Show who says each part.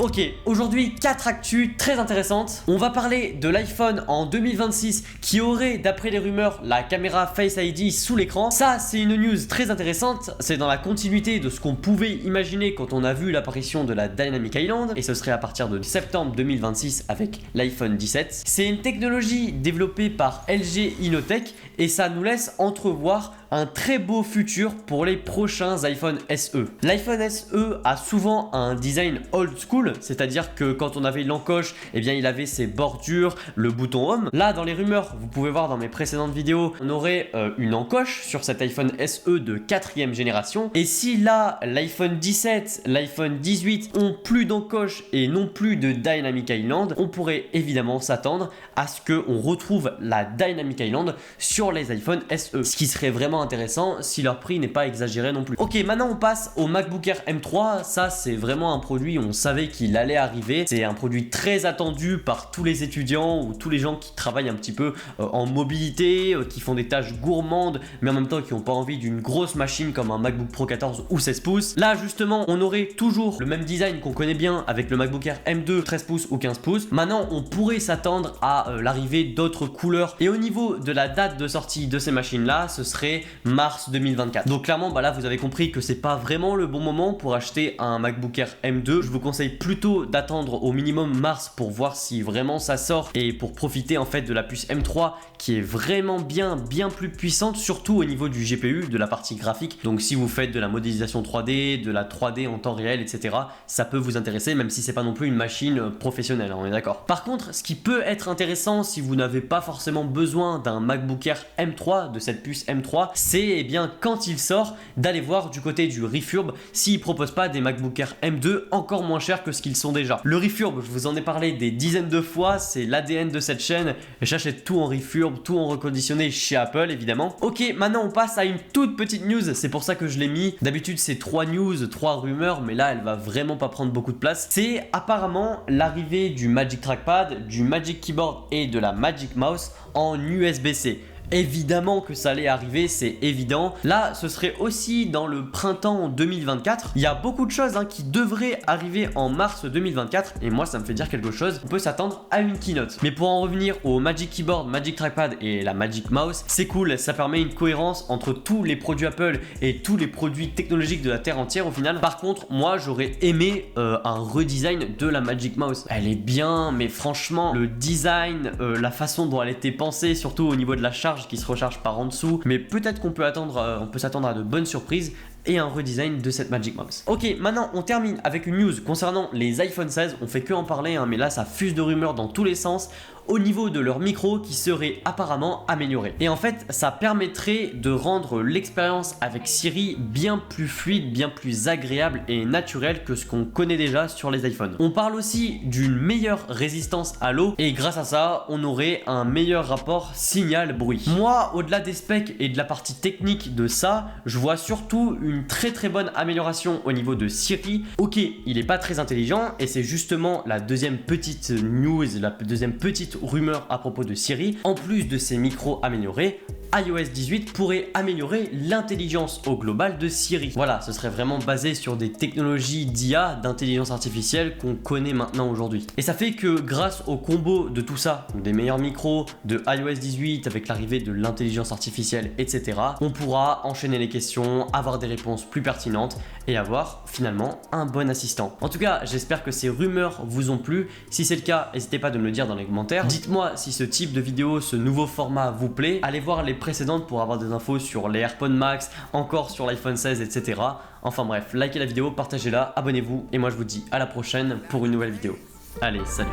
Speaker 1: Ok, aujourd'hui 4 actus très intéressantes. On va parler de l'iPhone en 2026 qui aurait, d'après les rumeurs, la caméra Face ID sous l'écran. Ça, c'est une news très intéressante. C'est dans la continuité de ce qu'on pouvait imaginer quand on a vu l'apparition de la Dynamic Island. Et ce serait à partir de septembre 2026 avec l'iPhone 17. C'est une technologie développée par LG Innotek et ça nous laisse entrevoir un très beau futur pour les prochains iPhone SE. L'iPhone SE a souvent un design old school, c'est-à-dire que quand on avait l'encoche, eh bien il avait ses bordures, le bouton home. Là, dans les rumeurs, vous pouvez voir dans mes précédentes vidéos, on aurait une encoche sur cet iPhone SE de 4e génération. Et si là, l'iPhone 17, l'iPhone 18 ont plus d'encoche et non plus de Dynamic Island, on pourrait évidemment s'attendre à ce qu'on retrouve la Dynamic Island sur les iPhone SE, ce qui serait vraiment intéressant si leur prix n'est pas exagéré non plus. Ok, maintenant on passe au MacBook Air M3. Ça, c'est vraiment un produit, on savait qu'il allait arriver. C'est un produit très attendu par tous les étudiants ou tous les gens qui travaillent un petit peu en mobilité, qui font des tâches gourmandes, mais en même temps qui n'ont pas envie d'une grosse machine comme un MacBook Pro 14 ou 16 pouces. Là, justement, on aurait toujours le même design qu'on connaît bien avec le MacBook Air M2 13 pouces ou 15 pouces. Maintenant, on pourrait s'attendre à l'arrivée d'autres couleurs. Et au niveau de la date de sortie de ces machines-là, ce serait mars 2024. Donc clairement, là, vous avez compris que c'est pas vraiment le bon moment pour acheter un MacBook Air M2. Je vous conseille plutôt d'attendre au minimum mars pour voir si vraiment ça sort et pour profiter en fait de la puce M3 qui est vraiment bien plus puissante, surtout au niveau du GPU, de la partie graphique. Donc si vous faites de la modélisation 3D, de la 3D en temps réel, etc., ça peut vous intéresser, même si c'est pas non plus une machine professionnelle, hein, on est d'accord. Par contre, ce qui peut être intéressant si vous n'avez pas forcément besoin d'un MacBook Air M3, de cette puce M3, c'est bien quand il sort d'aller voir du côté du refurb s'il propose pas des MacBook Air M2 encore moins chers que ce qu'ils sont déjà. Le refurb, je vous en ai parlé des dizaines de fois, c'est l'ADN de cette chaîne. J'achète tout en refurb, tout en reconditionné chez Apple évidemment. Ok, maintenant on passe à une toute petite news, c'est pour ça que je l'ai mis. D'habitude c'est 3 news, 3 rumeurs, mais là elle va vraiment pas prendre beaucoup de place. C'est apparemment l'arrivée du Magic Trackpad, du Magic Keyboard et de la Magic Mouse en USB-C. Évidemment que ça allait arriver, c'est évident. Là, ce serait aussi dans le printemps 2024. Il y a beaucoup de choses qui devraient arriver en mars 2024. Et moi, ça me fait dire quelque chose. On peut s'attendre à une keynote. Mais pour en revenir au Magic Keyboard, Magic Trackpad et la Magic Mouse, c'est cool. Ça permet une cohérence entre tous les produits Apple et tous les produits technologiques de la terre entière au final. Par contre, moi, j'aurais aimé un redesign de la Magic Mouse. Elle est bien, mais franchement, le design, la façon dont elle était pensée, surtout au niveau de la charge, qui se recharge par en dessous, mais peut-être qu'on peut attendre, on peut s'attendre à de bonnes surprises et un redesign de cette Magic Mouse. Ok, maintenant on termine avec une news concernant les iPhone 16. On fait que en parler, mais là ça fuse de rumeurs dans tous les sens au niveau de leur micro qui serait apparemment amélioré. Et en fait, ça permettrait de rendre l'expérience avec Siri bien plus fluide, bien plus agréable et naturelle que ce qu'on connaît déjà sur les iPhones. On parle aussi d'une meilleure résistance à l'eau et grâce à ça, on aurait un meilleur rapport signal-bruit. Moi, au-delà des specs et de la partie technique de ça, je vois surtout une très bonne amélioration au niveau de Siri. Ok, il est pas très intelligent et c'est justement la deuxième petite news, la deuxième petite rumeur à propos de Siri. En plus de ses micros améliorés, iOS 18 pourrait améliorer l'intelligence au global de Siri. Voilà, ce serait vraiment basé sur des technologies d'IA, d'intelligence artificielle qu'on connaît maintenant aujourd'hui. Et ça fait que grâce au combo de tout ça, des meilleurs micros, de iOS 18 avec l'arrivée de l'intelligence artificielle, etc., on pourra enchaîner les questions, avoir des réponses plus pertinentes et avoir finalement un bon assistant. En tout cas, j'espère que ces rumeurs vous ont plu. Si c'est le cas, n'hésitez pas de me le dire dans les commentaires. Dites-moi si ce type de vidéo, ce nouveau format vous plaît. Allez voir les précédentes pour avoir des infos sur les AirPods Max, encore sur l'iPhone 16, etc. Enfin bref, likez la vidéo, partagez-la, abonnez-vous et moi je vous dis à la prochaine pour une nouvelle vidéo. Allez, salut!